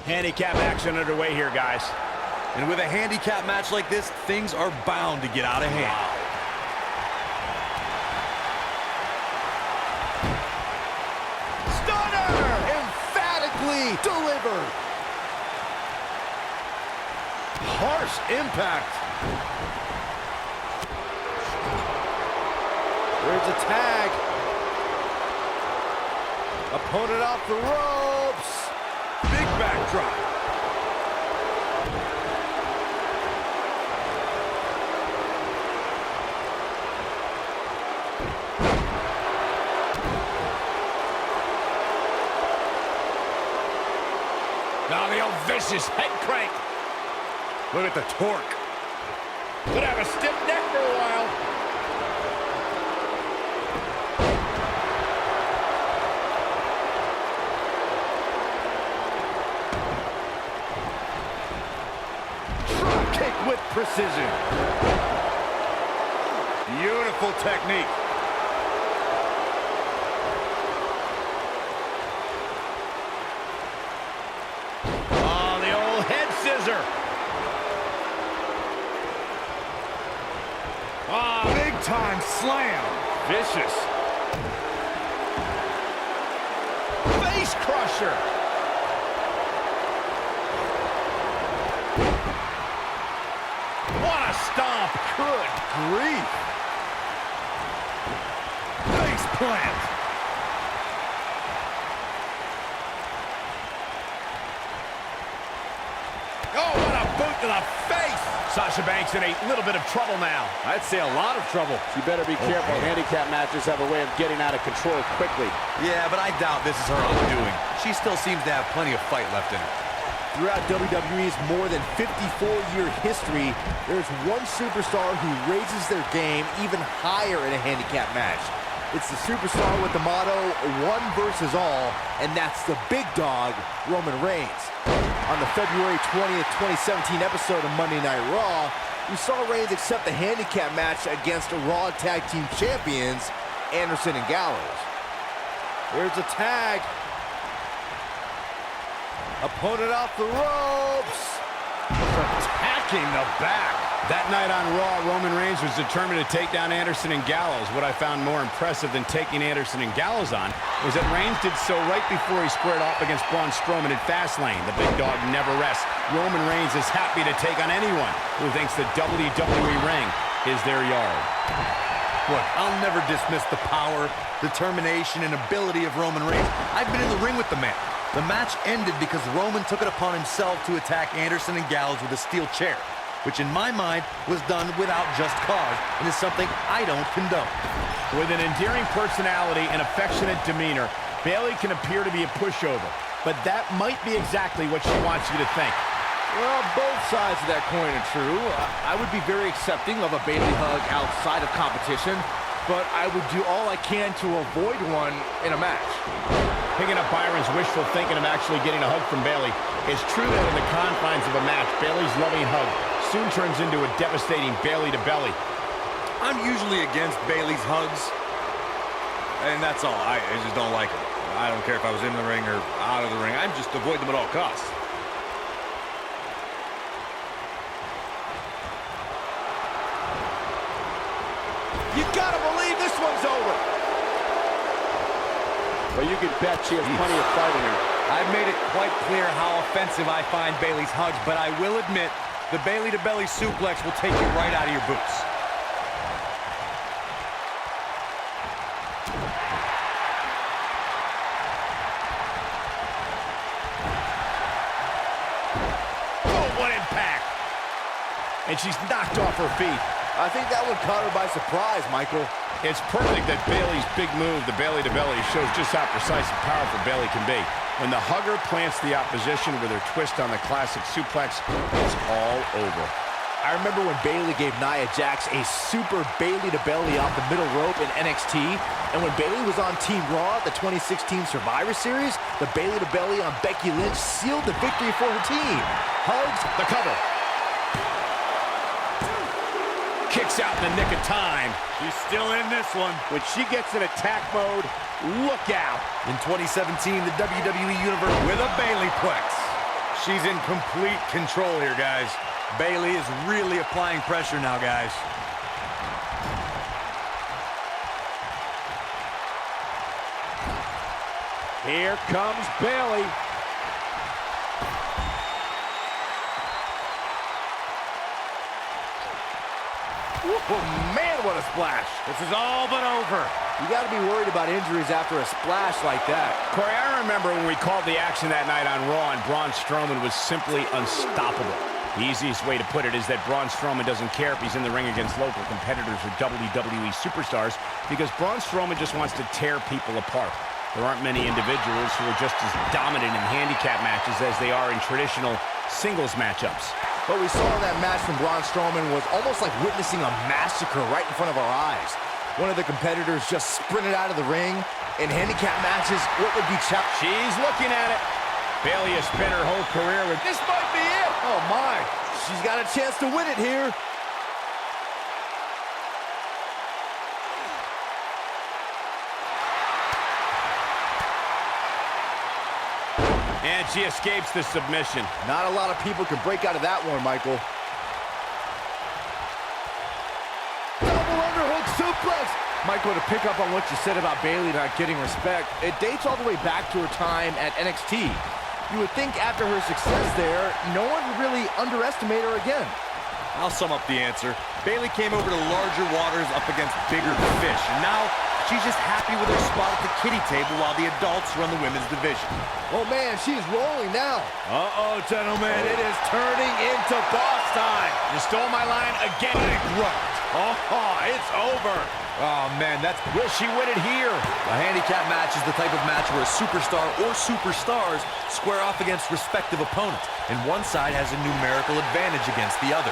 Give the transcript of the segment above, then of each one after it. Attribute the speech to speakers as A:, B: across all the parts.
A: Handicap action underway here, guys.
B: And with a handicap match like this, things are bound to get out of hand.
C: Stunner! Emphatically delivered. Harsh impact. There's a tag. Opponent off the ropes. Big backdrop.
A: Now the old vicious head crank.
C: Look at the torque.
A: Could have a stiff neck for a while.
C: Drop kick with precision. Beautiful technique.
A: Oh, the old head scissor.
C: Ah, big time slam. Vicious.
A: Face crusher. What a stomp.
C: Good grief. Face plant.
A: Oh, what a boot to the face. Sasha Banks in a little bit of trouble now.
C: I'd say a lot of trouble.
D: You better be careful. Handicap matches have a way of getting out of control quickly.
B: Yeah, but I doubt this is her undoing. She still seems to have plenty of fight left in her.
C: Throughout WWE's more than 54-year history, there's one superstar who raises their game even higher in a handicap match. It's the superstar with the motto, one versus all, and that's the big dog, Roman Reigns. On the February 20th, 2017 episode of Monday Night Raw, we saw Reigns accept the handicap match against Raw Tag Team Champions, Anderson and Gallows. There's a tag. Opponent off the ropes. Attacking the back.
A: That night on Raw, Roman Reigns was determined to take down Anderson and Gallows. What I found more impressive than taking Anderson and Gallows on was that Reigns did so right before he squared off against Braun Strowman in Fastlane. The big dog never rests. Roman Reigns is happy to take on anyone who thinks the WWE ring is their yard.
B: Look, I'll never dismiss the power, determination, and ability of Roman Reigns. I've been in the ring with the man. The match ended because Roman took it upon himself to attack Anderson and Gallows with a steel chair, which in my mind was done without just cause and is something I don't condone.
A: With an endearing personality and affectionate demeanor, Bayley can appear to be a pushover, but that might be exactly what she wants you to think.
D: Well, both sides of that coin are true. I would be very accepting of a Bayley hug outside of competition, but I would do all I can to avoid one in a match.
A: Picking up Byron's wishful thinking of actually getting a hug from Bayley, it's true that in the confines of a match, Bayley's loving hug soon turns into a devastating belly-to-belly.
B: I'm usually against Bayley's hugs, and that's all. I just don't like them. I don't care if I was in the ring or out of the ring. I just avoid them at all costs.
C: You gotta believe this one's over.
D: Well, you can bet she has plenty of fight in her.
B: I've made it quite clear how offensive I find Bayley's hugs, but I will admit the belly-to-belly suplex will take you right out of your boots.
A: Oh, what impact! And she's knocked off her feet.
C: I think that one caught her by surprise, Michael.
A: It's perfect that Bayley's big move, the belly-to-belly, shows just how precise and powerful Bayley can be. When the hugger plants the opposition with her twist on the classic suplex, it's all over.
C: I remember when Bayley gave Nia Jax a super Bayley-to-belly off the middle rope in NXT, and when Bayley was on Team Raw at the 2016 Survivor Series, the Bayley-to-belly on Becky Lynch sealed the victory for her team. Hugs,
A: The cover. Kicks out in the nick of time.
C: she's still in this one.
D: When she gets in attack mode, look out.
B: In 2017, the WWE Universe with a Bayleyplex. She's in complete control here, guys. Bayley is really applying pressure now, guys.
C: Here comes Bayley. Oh, man, what a splash.
D: This is all but over.
C: You got to be worried about injuries after a splash like that.
A: Corey, I remember when we called the action that night on Raw, and Braun Strowman was simply unstoppable. The easiest way to put it is that Braun Strowman doesn't care if he's in the ring against local competitors or WWE superstars, because Braun Strowman just wants to tear people apart. There aren't many individuals who are just as dominant in handicap matches as they are in traditional singles matchups.
C: What we saw in that match from Braun Strowman was almost like witnessing a massacre right in front of our eyes. One of the competitors just sprinted out of the ring. In handicap matches, what would be challenged?
A: She's looking at it. Bayley has spent her whole career with, this might be it.
C: Oh, my. She's got a chance to win it here.
A: And she escapes the submission.
C: Not a lot of people can break out of that one, Michael. Double underhook suplex.
D: Michael, to pick up on what you said about Bayley not getting respect, it dates all the way back to her time at NXT. You would think after her success there, no one would really underestimate her again.
B: I'll sum up the answer. Bayley came over to larger waters up against bigger fish, and now she's just happy with her spot at the kiddie table while the adults run the women's division.
C: Oh, man, she's rolling now.
B: Uh-oh, gentlemen, it is turning into boss time.
A: You stole my line again.
B: Big grunt. Oh, it's over. Oh, man, will she win it here? A handicap match is the type of match where a superstar or superstars square off against respective opponents, and one side has a numerical advantage against the other.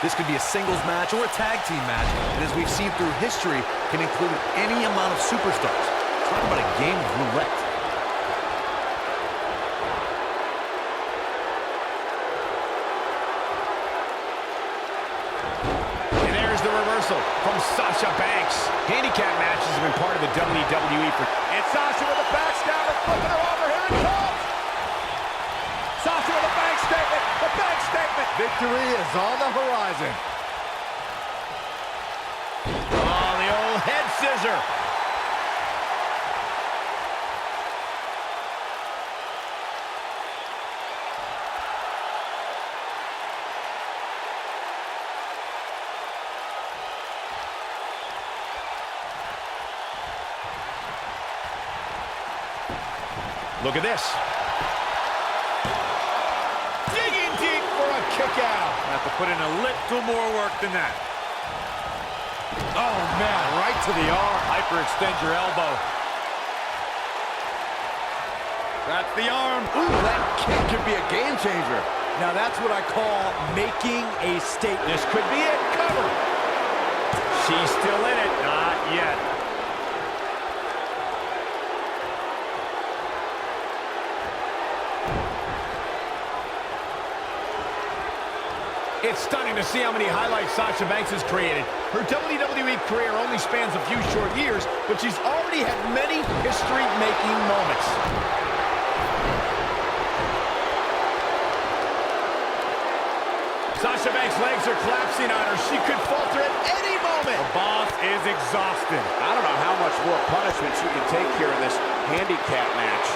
B: This could be a singles match or a tag team match, and as we've seen through history, can include any amount of superstars. Talk about a game of roulette.
A: And there's the reversal from Sasha Banks. Handicap matches have been part of the WWE for...
C: And Sasha with a backstabber, flipping her over. Here it comes. Sasha with a bank statement. The bank statement. Victory is on the horizon.
A: Oh, the old head scissor. Look at this. Digging deep for a kick out.
B: Have to put in a little more work than that.
C: Oh, man, right to the arm.
B: Hyperextend your elbow. That's the arm.
C: Ooh, that kick could be a game changer. Now, that's what I call making a statement.
A: This could be it. Cover. She's still in it.
B: Not yet.
A: It's stunning to see how many highlights Sasha Banks has created. Her WWE career only spans a few short years, but she's already had many history-making moments. Sasha Banks' legs are collapsing on her. She could falter at any moment.
B: The boss is exhausted.
C: I don't know how much more punishment she can take here in this handicap match.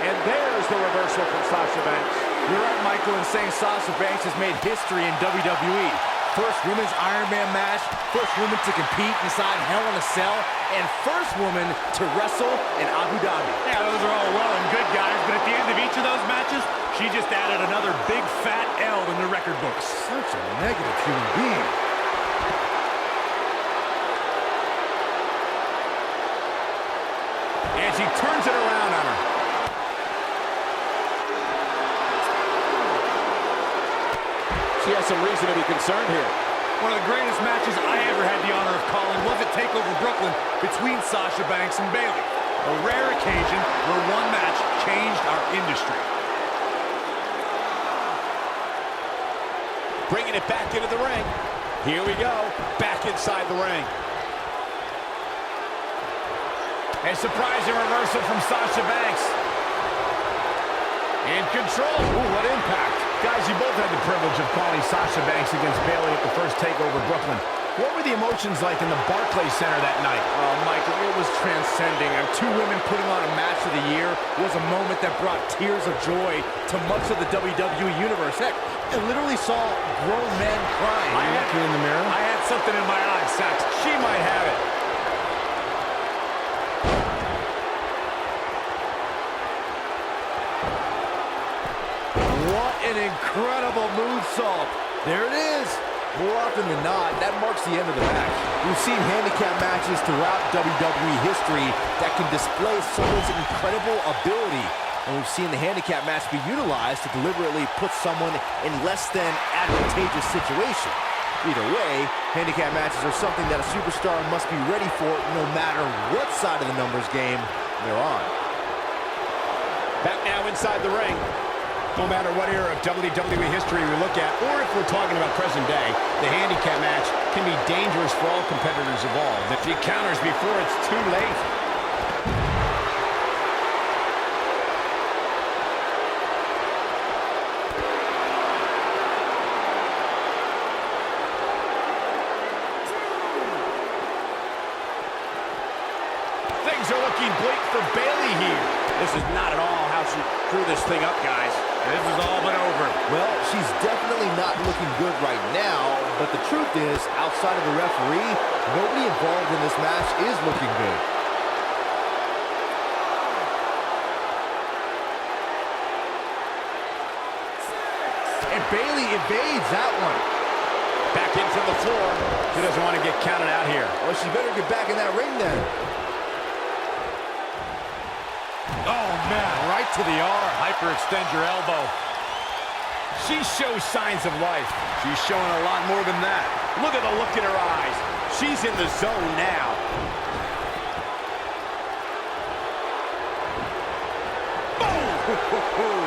C: And there's the reversal from Sasha Banks. You're right, Michael, in saying Sasha Banks has made history in WWE. First women's Iron Man match, first woman to compete inside Hell in a Cell, and first woman to wrestle in Abu Dhabi.
B: Yeah, those are all well and good, guys, but at the end of each of those matches, she just added another big fat L in the record books.
C: Such a negative human being.
A: And she turns it around on her.
C: She has some reason to be concerned here.
B: One of the greatest matches I ever had the honor of calling was at TakeOver Brooklyn between Sasha Banks and Bayley. A rare occasion where one match changed our industry.
A: Bringing it back into the ring. Here we go. Back inside the ring. A surprising reversal from Sasha Banks. In control. Ooh, what impact. Guys, you both had the privilege of calling Sasha Banks against Bayley at the first TakeOver Brooklyn. What were the emotions like in the Barclays Center that night?
D: Oh, Michael, it was transcending. And two women putting on a match of the year was a moment that brought tears of joy to much of the WWE Universe. Heck, I literally saw grown men crying.
A: Are you looking in the mirror?
D: I had something in my eyes, Sax.
A: She might have it.
D: What an incredible moonsault. There it is.
C: More often than not, that marks the end of the match. We've seen handicap matches throughout WWE history that can display someone's incredible ability. And we've seen the handicap match be utilized to deliberately put someone in less than advantageous situation. Either way, handicap matches are something that a superstar must be ready for no matter what side of the numbers game they're on.
A: Back now inside the ring. No matter what era of WWE history we look at, or if we're talking about present day, the handicap match can be dangerous for all competitors involved. If he counters before it's too late. Things are looking bleak for Bayley here. This is not at all how she threw this thing up, guys. This is all but over.
C: Well, she's definitely not looking good right now, but the truth is, outside of the referee, nobody involved in this match is looking good.
D: And Bayley evades that one.
A: Back into the floor. She doesn't want to get counted out here.
C: Well, she better get back in that ring then.
A: Oh, man, right to the arm. Hyperextend your elbow. She shows signs of life. She's showing a lot more than that. Look at the look in her eyes. She's in the zone now. Boom!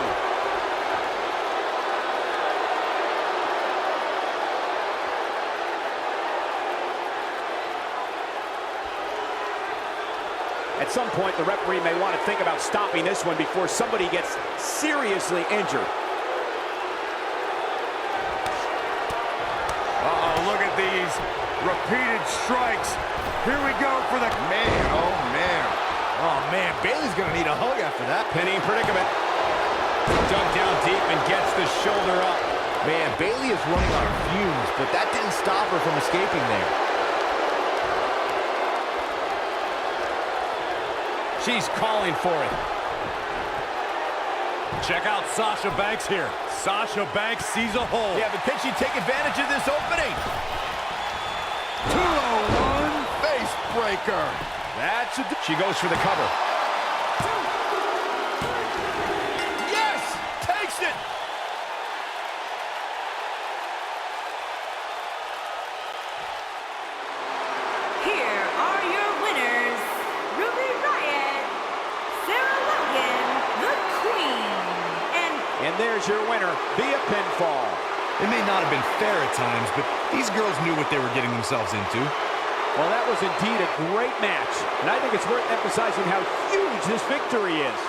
A: At some point, the referee may want to think about stopping this one before somebody gets seriously injured. Uh-oh, look at these repeated strikes. Here we go for the... Man, oh, man.
C: Oh, man, Bayley's going to need a hug after that.
A: Pinning predicament. Dug down deep and gets the shoulder up.
C: Man, Bayley is running on fumes, but that didn't stop her from escaping there.
A: She's calling for it.
B: Check out Sasha Banks here. Sasha Banks sees a hole.
A: Yeah, but can she take advantage of this opening?
B: 201 face breaker.
A: That's a... She goes for the cover. Yes! Takes it!
E: Here are your winners, Riott, Logan, the Queen,
A: And there's your winner via pinfall.
B: It may not have been fair at times, but these girls knew what they were getting themselves into.
A: Well, that was indeed a great match. And I think it's worth emphasizing how huge this victory is.